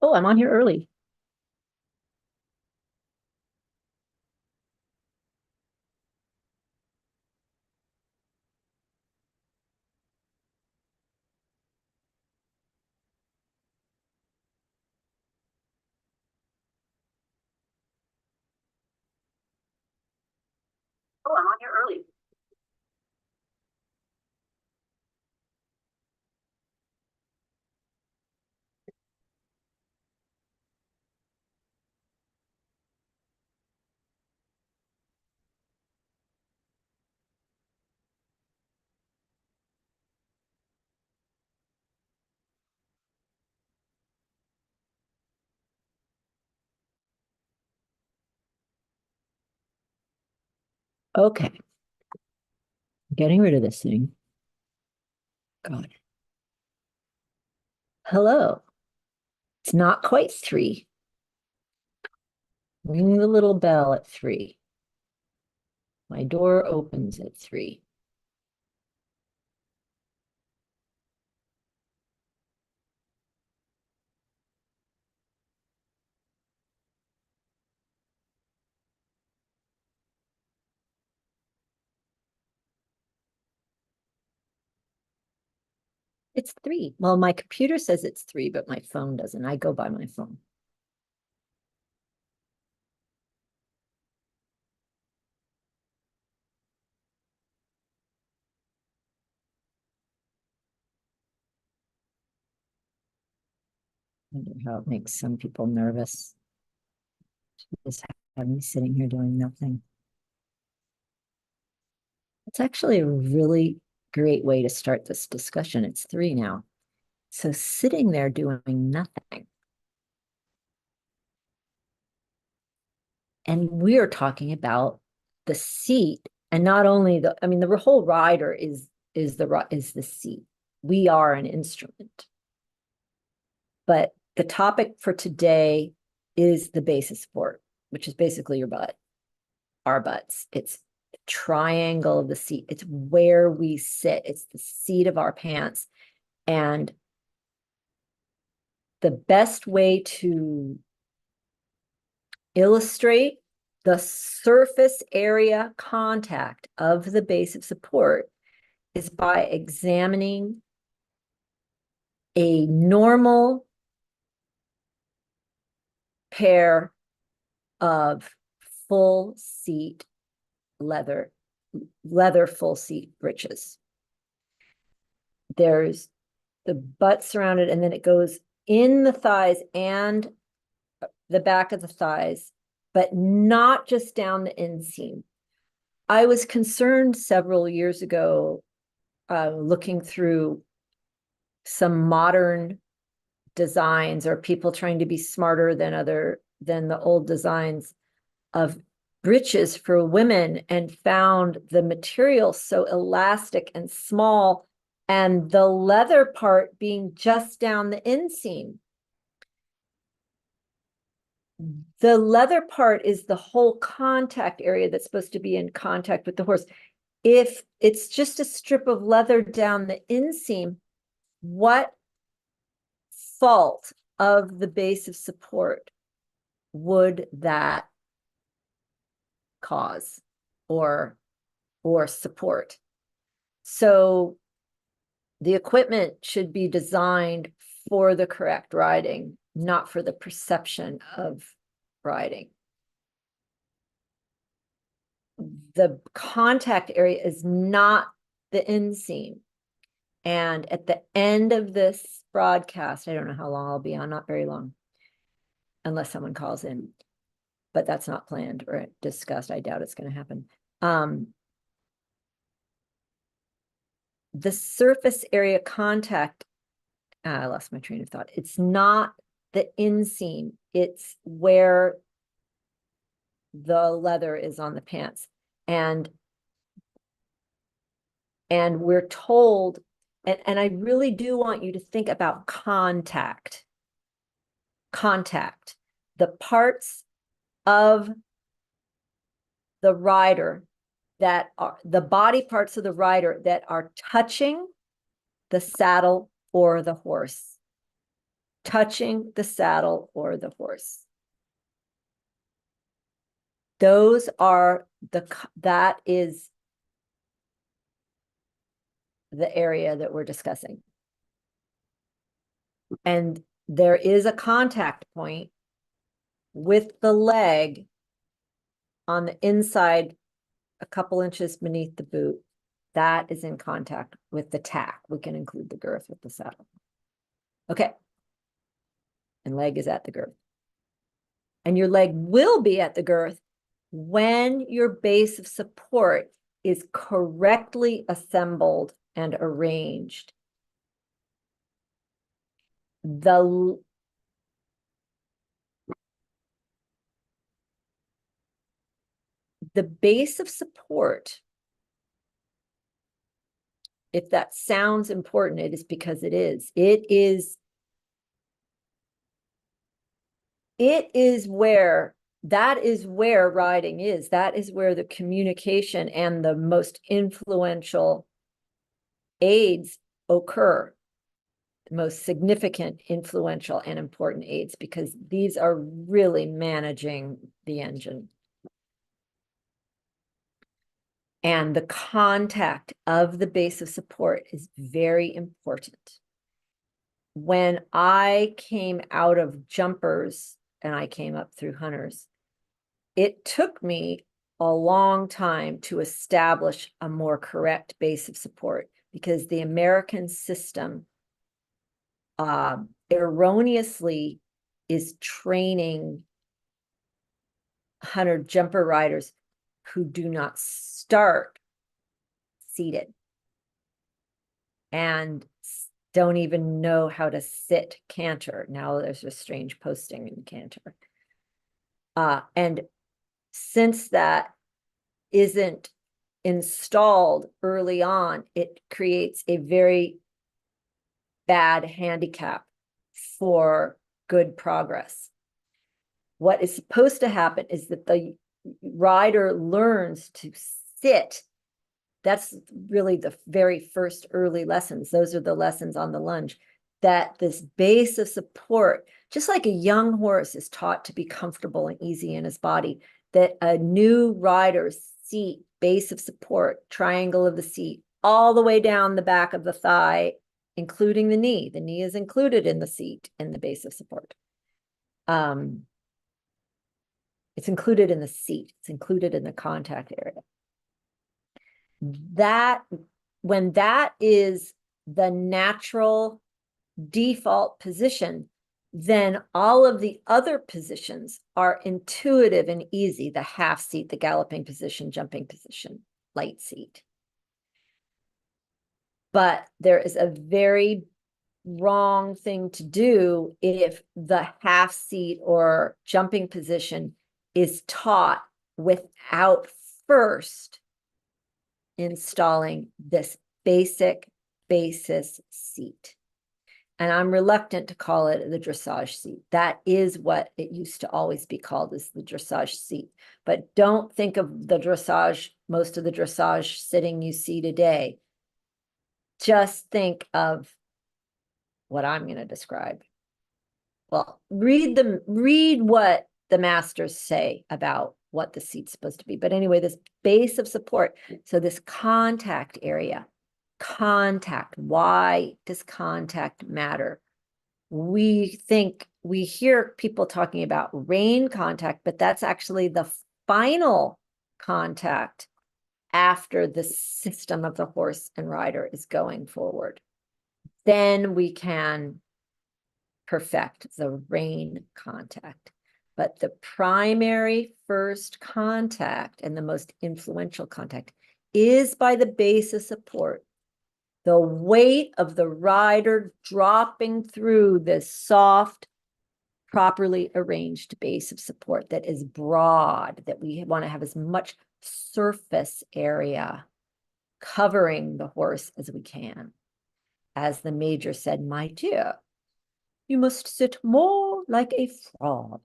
Oh, I'm on here early. Oh, I'm on here early. Okay, getting rid of this thing. God. Hello. It's not quite 3. Ring the little bell at 3. My door opens at 3. It's 3. Well, my computer says it's 3, but my phone doesn't. I go by my phone. I wonder how it makes some people nervous. Just have me sitting here doing nothing. It's actually a really great way to start this discussion. It's 3 now. So sitting there doing nothing. And we're talking about the seat, and not only the whole rider is the seat. We are an instrument. But the topic for today is the base of support, which is basically your butt, our butts. It's the triangle of the seat. It's where we sit. It's the seat of our pants. And the best way to illustrate the surface area contact of the base of support is by examining a normal pair of full seat leather full seat breeches. There's the butt surrounded, and then it goes in the thighs and the back of the thighs, but not just down the inseam. I was concerned several years ago, looking through some modern designs or people trying to be smarter than the old designs of breeches for women, and found the material so elastic and small, and the leather part being just down the inseam. The leather part is the whole contact area that's supposed to be in contact with the horse. If it's just a strip of leather down the inseam, what fault of the base of support would that cause or support? So the equipment should be designed for the correct riding, not for the perception of riding. The contact area is not the inseam. And at the end of this broadcast, I don't know how long I'll be on, not very long, unless someone calls in, but that's not planned or discussed. I doubt it's going to happen. The surface area contact, I lost my train of thought. It's not the inseam. It's where the leather is on the pants. And we're told, and I really do want you to think about contact. The parts of the rider that are the body parts of the rider that are touching the saddle or the horse. touching the saddle or the horse. Those are that is the area that we're discussing. And there is a contact point with the leg on the inside, a couple inches beneath the boot. That is in contact with the tack. We can include the girth with the saddle. Okay. And leg is at the girth. And your leg will be at the girth when your base of support is correctly assembled and arranged. The base of support, if that sounds important, it is because it is. It is where, that is where riding is. That is where the communication and the most influential aids occur. The most significant, influential, and important aids, because these are really managing the engine. And the contact of the base of support is very important. When I came out of jumpers and I came up through hunters, it took me a long time to establish a more correct base of support, because the American system erroneously is training hunter jumper riders who do not start seated and don't even know how to sit canter. Now there's a strange posting in canter. And since that isn't installed early on, it creates a very bad handicap for good progress. What is supposed to happen is that the rider learns to sit. That's really the very first early lessons. Those are the lessons on the lunge, that this base of support, just like a young horse is taught to be comfortable and easy in his body, that a new rider's seat, base of support, triangle of the seat, all the way down the back of the thigh, including the knee. The knee is included in the seat, in the base of support. It's included in the seat. It's included in the contact area. That, when that is the natural default position, then all of the other positions are intuitive and easy. The half seat, the galloping position, jumping position, light seat. But there is a very wrong thing to do if the half seat or jumping position is taught without first installing this basic basis seat. And I'm reluctant to call it the dressage seat. That is what it used to always be called, is the dressage seat. But don't think of the dressage, most of the dressage sitting you see today. Just think of what I'm going to describe. Well, read what the masters say about what the seat's supposed to be. But anyway, this base of support. So this contact area, contact. Why does contact matter? We hear people talking about rein contact, but that's actually the final contact after the system of the horse and rider is going forward. Then we can perfect the rein contact. But the primary first contact and the most influential contact is by the base of support. The weight of the rider dropping through this soft, properly arranged base of support that is broad, that we want to have as much surface area covering the horse as we can. As the major said, "My dear, you must sit more like a frog."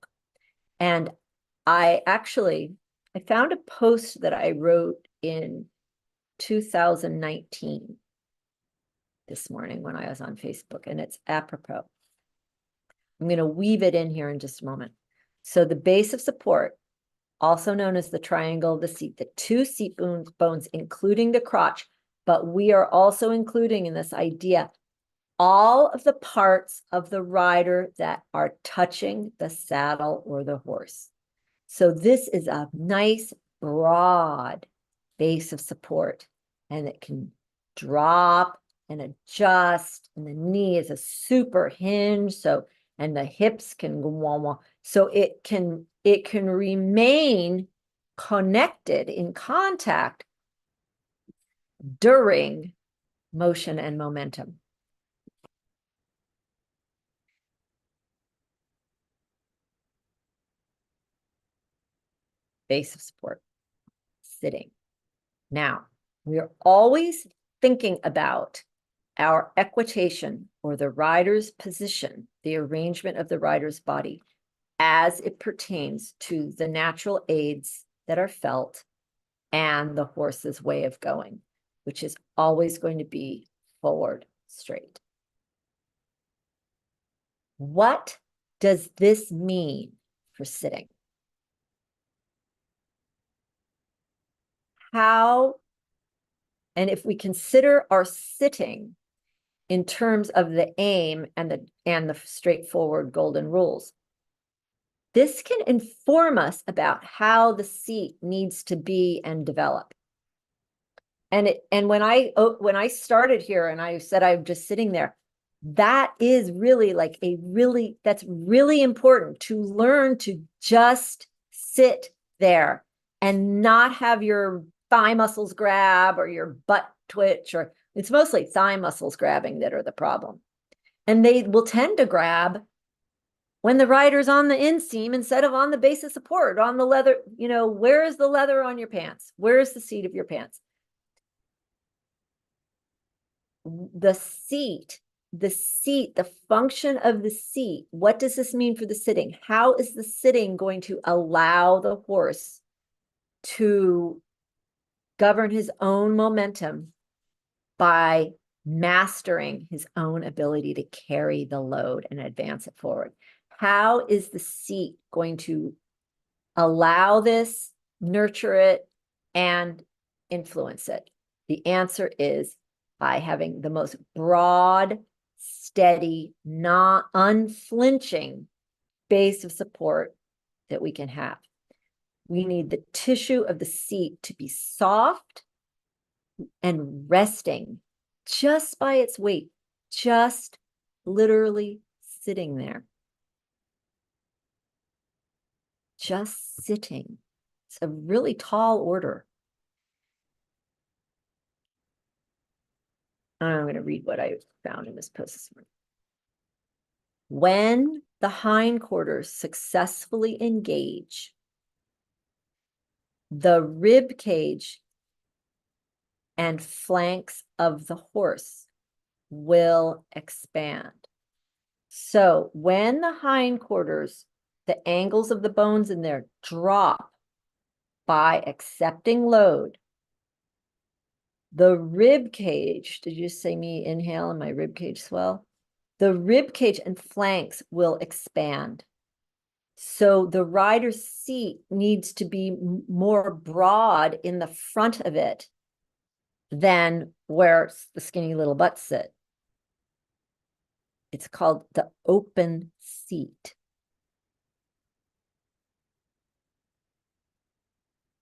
And I found a post that I wrote in 2019 this morning when I was on Facebook, and it's apropos. I'm going to weave it in here in just a moment. So the base of support, also known as the triangle of the seat, the two seat bones, including the crotch, but we are also including in this idea all of the parts of the rider that are touching the saddle or the horse. So this is a nice, broad base of support, and it can drop and adjust, and the knee is a super hinge, so, and the hips can go, so it can remain connected in contact during motion and momentum. Base of support, sitting. Now, we are always thinking about our equitation, or the rider's position, the arrangement of the rider's body, as it pertains to the natural aids that are felt and the horse's way of going, which is always going to be forward straight. What does this mean for sitting? How, and if we consider our sitting in terms of the aim and the straightforward golden rules, this can inform us about how the seat needs to be and develop. And when I started here and I said I'm just sitting there, that is really like that's really important, to learn to just sit there and not have your thigh muscles grab or your butt twitch, or it's mostly thigh muscles grabbing that are the problem. And they will tend to grab when the rider's on the inseam instead of on the base of support, on the leather. You know, where is the leather on your pants? Where is the seat of your pants? The seat, the function of the seat. What does this mean for the sitting? How is the sitting going to allow the horse to govern his own momentum by mastering his own ability to carry the load and advance it forward? How is the seat going to allow this, nurture it, and influence it? The answer is by having the most broad, steady, not unflinching base of support that we can have. We need the tissue of the seat to be soft and resting just by its weight, just literally sitting there. Just sitting. It's a really tall order. I'm going to read what I found in this post this morning. When the hindquarters successfully engage, the rib cage and flanks of the horse will expand. So when the hindquarters, the angles of the bones in there drop by accepting load, the rib cage, did you say me inhale and my rib cage swell? The rib cage and flanks will expand. So the rider's seat needs to be more broad in the front of it than where the skinny little butts sit. It's called the open seat.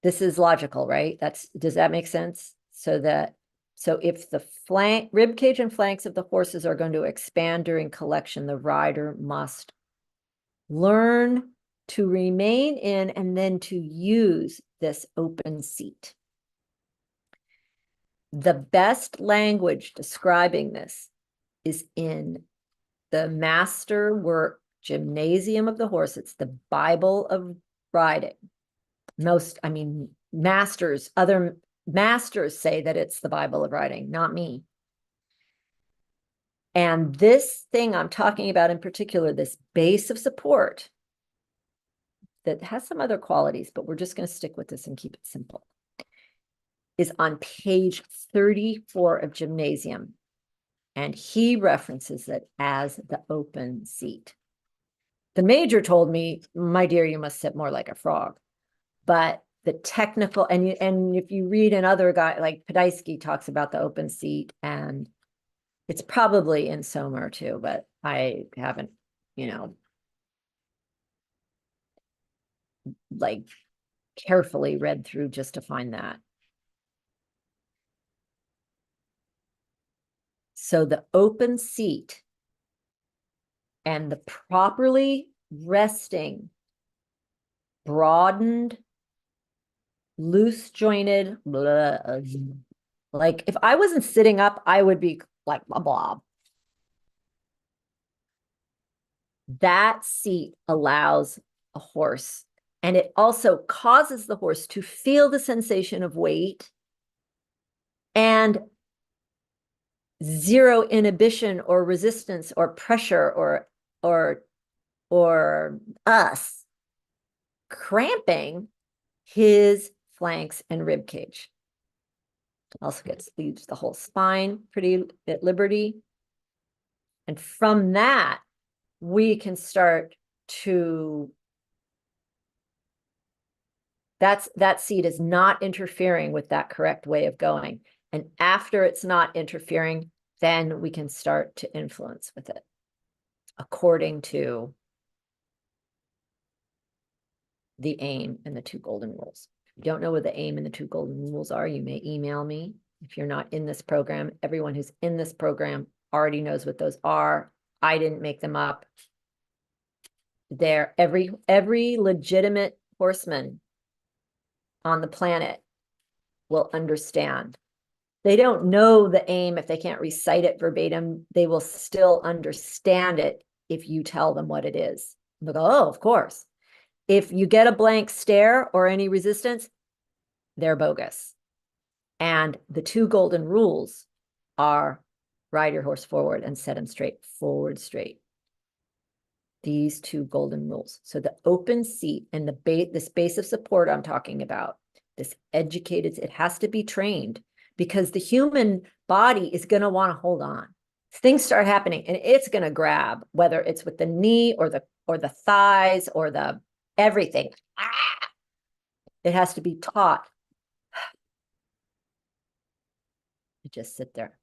This is logical, right? Does that make sense? So if the rib cage and flanks of the horses are going to expand during collection, the rider must learn to remain in and then to use this open seat. The best language describing this is in the master work, Gymnasium of the Horse. It's the Bible of riding. Other masters say that it's the Bible of riding, not me. And this thing I'm talking about in particular, this base of support that has some other qualities, but we're just going to stick with this and keep it simple, is on page 34 of Gymnasium. And he references it as the open seat. The major told me, my dear, you must sit more like a frog. But the technical, and if you read another guy, like Podhajsky talks about the open seat, and it's probably in Somer too, but I haven't, like carefully read through just to find that. So the open seat and the properly resting, broadened, loose jointed, like if I wasn't sitting up, I would be like a blob. That seat allows a horse, and it also causes the horse to feel the sensation of weight and zero inhibition or resistance or pressure or us cramping his flanks and rib cage. Also leaves the whole spine pretty at liberty. And from that, we can start to, that seat is not interfering with that correct way of going. And after it's not interfering, then we can start to influence with it according to the aim and the 2 golden rules. If you don't know what the aim and the 2 golden rules are, you may email me. If you're not in this program, everyone who's in this program already knows what those are. I didn't make them up. They're every legitimate horseman on the planet will understand. They don't know the aim if they can't recite it verbatim. They will still understand it if you tell them what it is. They'll go, oh, of course. If you get a blank stare or any resistance, they're bogus. And the 2 golden rules are ride your horse forward and set him straight, forward straight. These 2 golden rules. So the open seat and the space of support I'm talking about, this educated, it has to be trained because the human body is going to want to hold on. Things start happening and it's going to grab, whether it's with the knee or the thighs or the everything. It has to be taught. You just sit there.